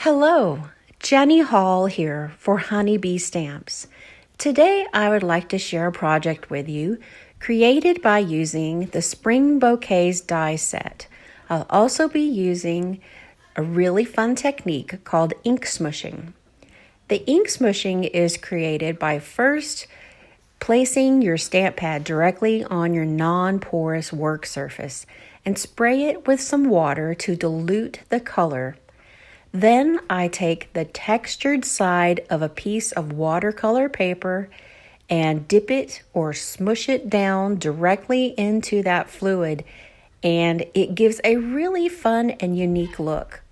Hello, Jenny Hall here for Honeybee Stamps. Today I would like to share a project with you created by using the Spring Bouquets die set. I'll also be using a really fun technique called ink smooshing. The ink smooshing is created by first placing your stamp pad directly on your non-porous work surface and spray it with some water to dilute the color. Then I take the textured side of a piece of watercolor paper and dip it or smush it down directly into that fluid, and it gives a really fun and unique look.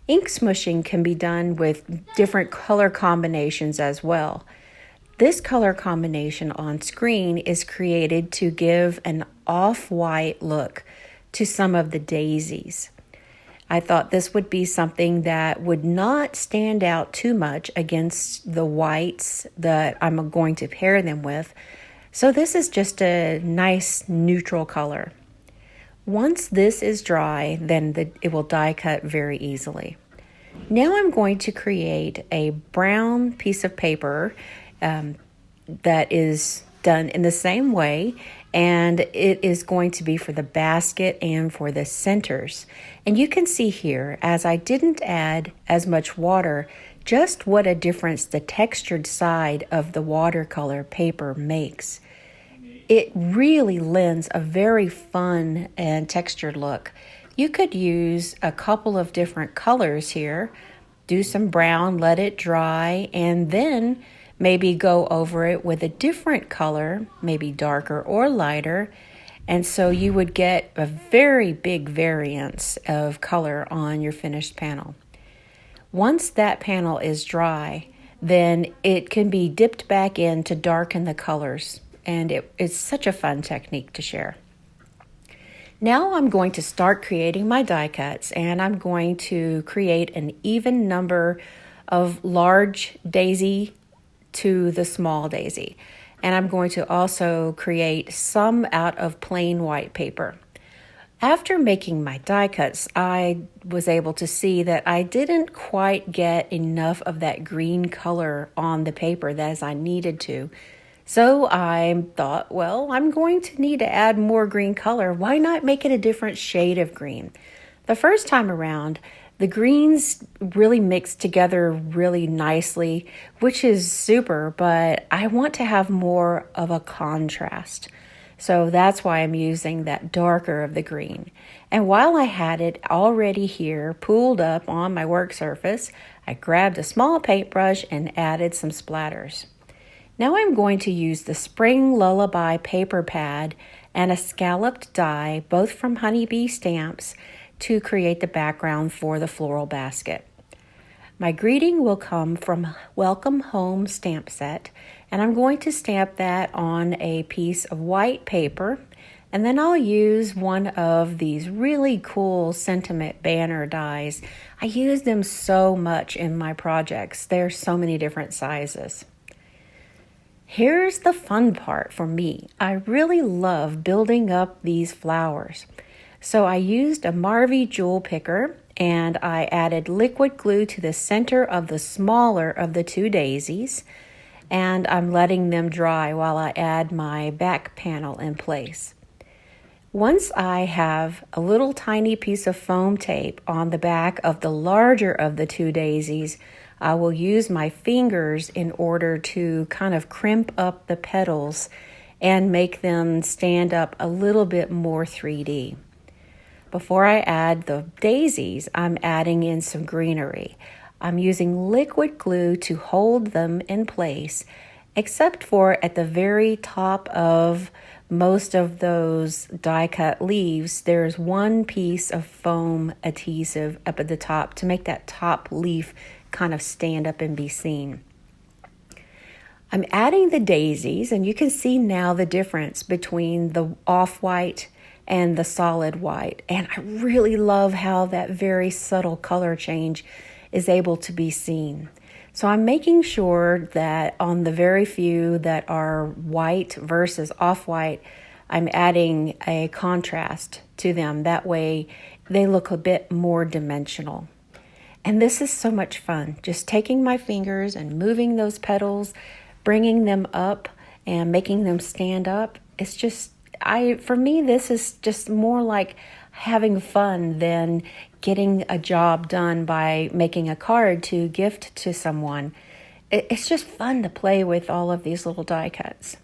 Ink smushing can be done with different color combinations as well. This color combination on screen is created to give an off-white look to some of the daisies. I thought this would be something that would not stand out too much against the whites that I'm going to pair them with. So this is just a nice neutral color. Once this is dry, then it will die cut very easily. Now I'm going to create a brown piece of paper that is done in the same way, and it is going to be for the basket and for the centers. And you can see here, as I didn't add as much water, just what a difference the textured side of the watercolor paper makes. It really lends a very fun and textured look. You could use a couple of different colors here, do some brown, let it dry, and then maybe go over it with a different color, maybe darker or lighter, and so you would get a very big variance of color on your finished panel. Once that panel is dry, then it can be dipped back in to darken the colors, and it's such a fun technique to share. Now I'm going to start creating my die cuts, and I'm going to create an even number of large daisy to the small daisy. And I'm going to also create some out of plain white paper. After making my die cuts, I was able to see that I didn't quite get enough of that green color on the paper as I needed to. So I thought, well, I'm going to need to add more green color. Why not make it a different shade of green? The first time around, the greens really mixed together really nicely, which is super, but I want to have more of a contrast. So that's why I'm using that darker of the green. And while I had it already here pooled up on my work surface, I grabbed a small paintbrush and added some splatters. Now I'm going to use the Spring Lullaby paper pad and a scalloped die, both from Honeybee Stamps, to create the background for the floral basket. My greeting will come from Welcome Home stamp set, and I'm going to stamp that on a piece of white paper, and then I'll use one of these really cool sentiment banner dies. I use them so much in my projects. There's so many different sizes. Here's the fun part for me. I really love building up these flowers. So I used a Marvy jewel picker, and I added liquid glue to the center of the smaller of the two daisies, and I'm letting them dry while I add my back panel in place. Once I have a little tiny piece of foam tape on the back of the larger of the two daisies, I will use my fingers in order to kind of crimp up the petals and make them stand up a little bit more 3D. Before I add the daisies, I'm adding in some greenery. I'm using liquid glue to hold them in place, except for at the very top of most of those die-cut leaves, there's one piece of foam adhesive up at the top to make that top leaf kind of stand up and be seen. I'm adding the daisies, and you can see now the difference between the off-white and the solid white. And I really love how that very subtle color change is able to be seen. So I'm making sure that on the very few that are white versus off-white, I'm adding a contrast to them. That way they look a bit more dimensional. And this is so much fun, just taking my fingers and moving those petals, bringing them up and making them stand up. It's just, for me, this is just more like having fun than getting a job done by making a card to gift to someone. It's just fun to play with all of these little die cuts.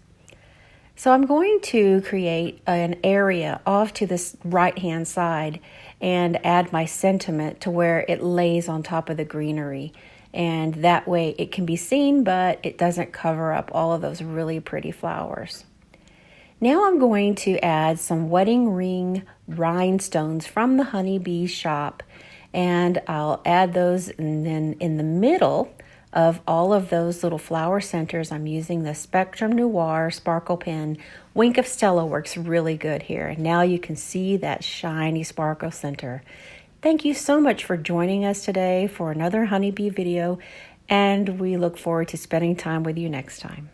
So I'm going to create an area off to this right-hand side and add my sentiment to where it lays on top of the greenery. And that way it can be seen, but it doesn't cover up all of those really pretty flowers. Now I'm going to add some wedding ring rhinestones from the honeybee shop, and I'll add those, and then in the middle of all of those little flower centers, I'm using the Spectrum Noir Sparkle Pen. Wink of Stella works really good here. Now you can see that shiny sparkle center. Thank you so much for joining us today for another honeybee video, and we look forward to spending time with you next time.